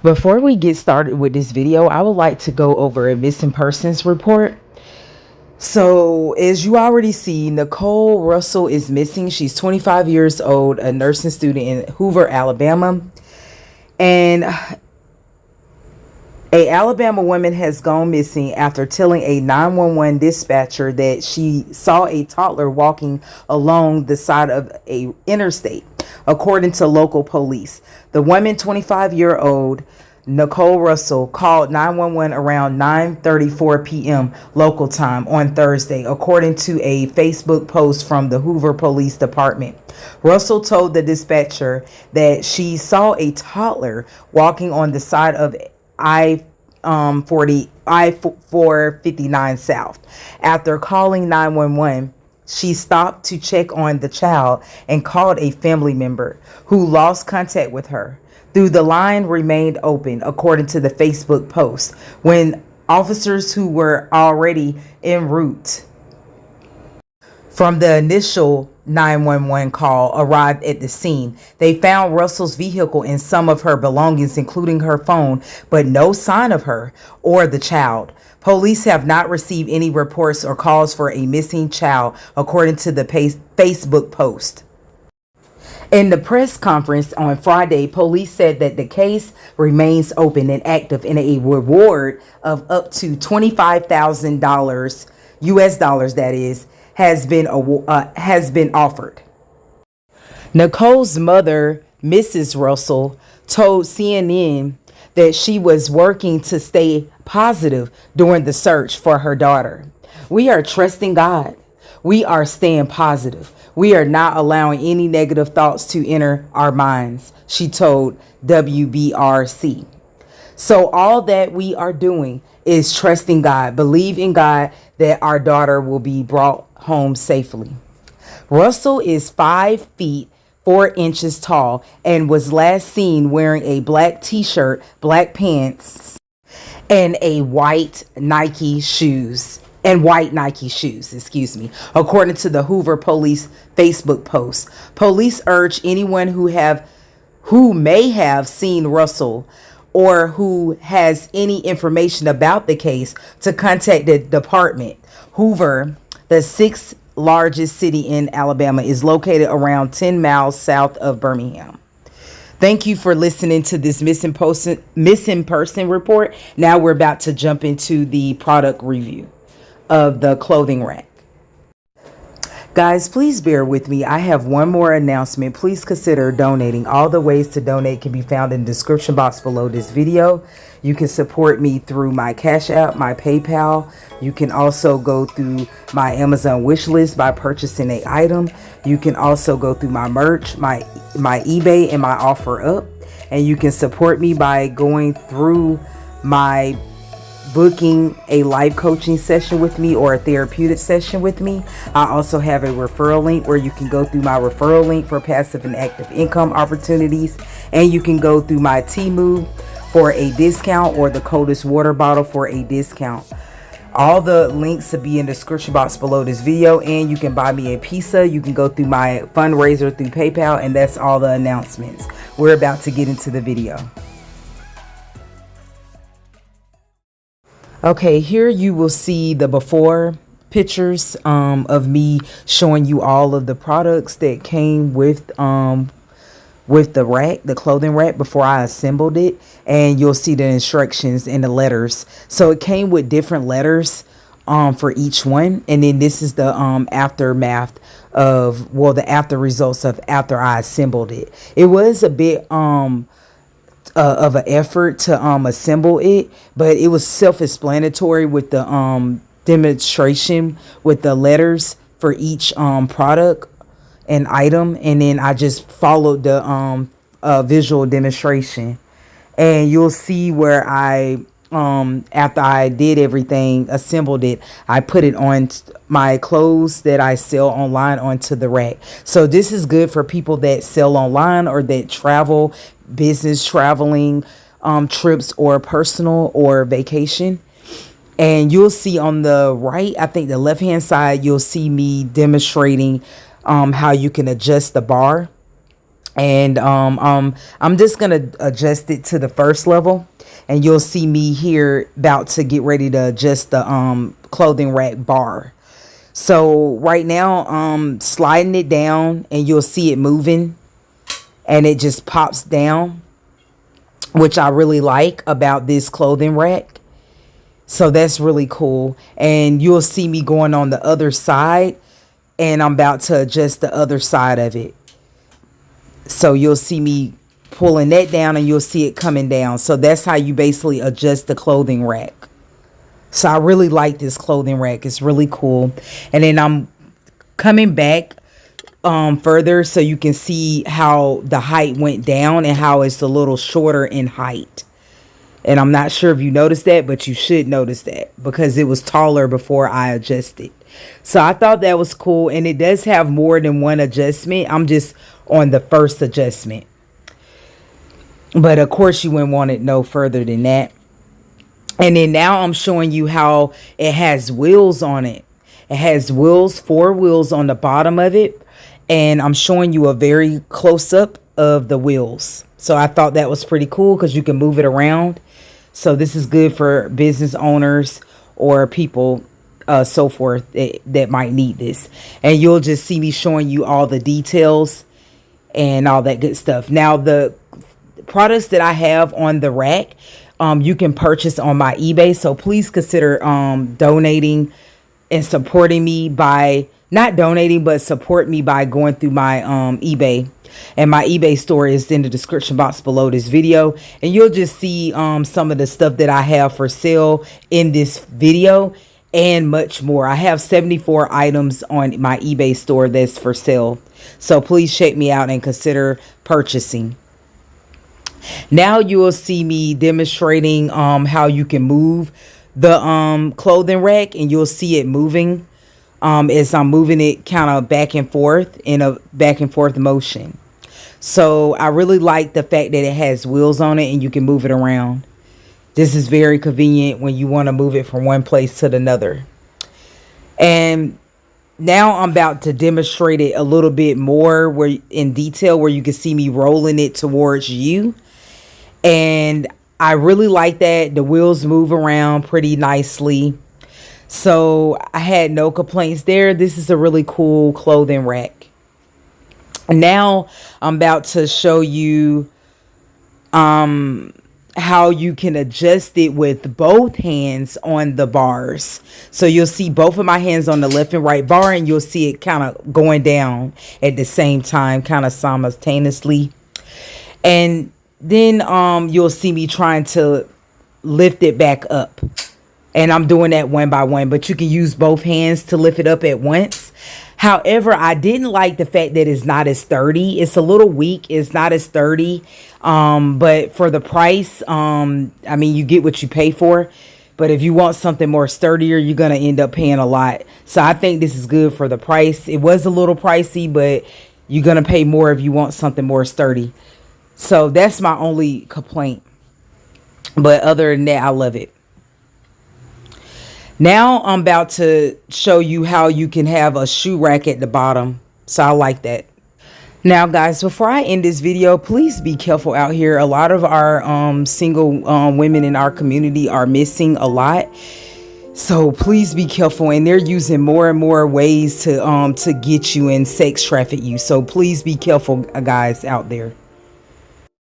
Before we get started with this video, I would like to go over a missing persons report. So, as you already see, Nicole Russell is missing. She's 25 years old, a nursing student in Hoover, Alabama. And a Alabama woman has gone missing after telling a 911 dispatcher that she saw a toddler walking along the side of a interstate, according to local police. The woman, 25-year-old Nicole Russell, called 911 around 9:34 p.m. local time on Thursday, according to a Facebook post from the Hoover Police Department. Russell told the dispatcher that she saw a toddler walking on the side of I-459 South. After calling 911, she stopped to check on the child and called a family member who lost contact with her. The line remained open, according to the Facebook post, when officers who were already en route from the initial 911 call arrived at the scene. They found Russell's vehicle and some of her belongings, including her phone, but no sign of her or the child. Police have not received any reports or calls for a missing child, according to the Facebook post. In the press conference on Friday, police said that the case remains open and active, and a reward of up to $25,000 US dollars, that is, has been offered. Nicole's mother, Mrs. Russell, told CNN that she was working to stay positive during the search for her daughter. "We are trusting God. We are staying positive. We are not allowing any negative thoughts to enter our minds," she told WBRC. "So all that we are doing is trusting God, believe in God that our daughter will be brought home safely." Russell is 5 feet 4 inches tall and was last seen wearing a black t-shirt, black pants, and white Nike shoes, according to the Hoover Police Facebook post. Police urge anyone who may have seen Russell or who has any information about the case to contact the department. Hoover, the sixth largest city in Alabama, is located around 10 miles south of Birmingham. Thank you for listening to this missing person report. Now we're about to jump into the product review of the clothing rack. Guys, please bear with me. I have one more announcement. Please consider donating. All the ways to donate can be found in the description box below this video. You can support me through my Cash App, my PayPal. You can also go through my Amazon wish list by purchasing an item. You can also go through my merch, my eBay, and my OfferUp. And you can support me by going through my booking a live coaching session with me or a therapeutic session with me. I also have a referral link where you can go through my referral link for passive and active income opportunities, and you can go through my Temu for a discount or the coldest water bottle for a discount. All the links will be in the description box below this video, and you can buy me a pizza. You can go through my fundraiser through PayPal, and that's all the announcements. We're about to get into the video. Okay, here you will see the before pictures of me showing you all of the products that came with the rack, the clothing rack, before I assembled it. And you'll see the instructions and the letters. So it came with different letters for each one. And then this is the aftermath of, well, the after results of after I assembled it. It was a bit of an effort to assemble it, but it was self-explanatory with the demonstration with the letters for each product and item, and then I just followed the visual demonstration. And you'll see where I after I did everything, assembled it, I put it on my clothes that I sell online onto the rack. So this is good for people that sell online or that travel, business traveling, trips, or personal or vacation. And you'll see on the right, I think the left hand side, you'll see me demonstrating how you can adjust the bar And I'm just gonna adjust it to the first level, and you'll see me here about to get ready to adjust the clothing rack bar. So right now sliding it down, and you'll see it moving, and it just pops down, which I really like about this clothing rack. So that's really cool. And you'll see me going on the other side, and I'm about to adjust the other side of it. So you'll see me pulling that down, and you'll see it coming down. So that's how you basically adjust the clothing rack. So I really like this clothing rack. It's really cool. And then I'm coming back further so you can see how the height went down and how it's a little shorter in height. And I'm not sure if you noticed that, but you should notice that because it was taller before I adjusted. So I thought that was cool. And it does have more than one adjustment. I'm just on the first adjustment. But of course you wouldn't want it no further than that. And then now I'm showing you how it has wheels on it. It has wheels, 4 wheels on the bottom of it. And I'm showing you a very close up of the wheels. So I thought that was pretty cool because you can move it around. So this is good for business owners or people so forth that might need this. And you'll just see me showing you all the details and all that good stuff. Now the products that I have on the rack, you can purchase on my eBay. So please consider donating and supporting me by not donating, but support me by going through my eBay. And my eBay store is in the description box below this video. And you'll just see some of the stuff that I have for sale in this video and much more. I have 74 items on my eBay store that's for sale. So please check me out and consider purchasing. Now you will see me demonstrating how you can move the clothing rack, and you'll see it moving as I'm moving it kind of back and forth in a back and forth motion. So I really like the fact that it has wheels on it and you can move it around. This is very convenient when you want to move it from one place to another. And now I'm about to demonstrate it a little bit more where in detail, where you can see me rolling it towards you. And I really like that the wheels move around pretty nicely. So I had no complaints there. This is a really cool clothing rack. Now I'm about to show you how you can adjust it with both hands on the bars. So you'll see both of my hands on the left and right bar, and you'll see it kind of going down at the same time, kind of simultaneously. And then you'll see me trying to lift it back up. And I'm doing that one by one, but you can use both hands to lift it up at once. However, I didn't like the fact that it's not as sturdy. It's a little weak. It's not as sturdy. But for the price, I mean, you get what you pay for. But if you want something more sturdier, you're going to end up paying a lot. So I think this is good for the price. It was a little pricey, but you're going to pay more if you want something more sturdy. So that's my only complaint. But other than that, I love it. Now I'm about to show you how you can have a shoe rack at the bottom. So I like that. Now guys, before I end this video, please be careful out here. A lot of our single women in our community are missing a lot. So please be careful, and they're using more and more ways to get you and sex traffic you. So please be careful, guys, out there.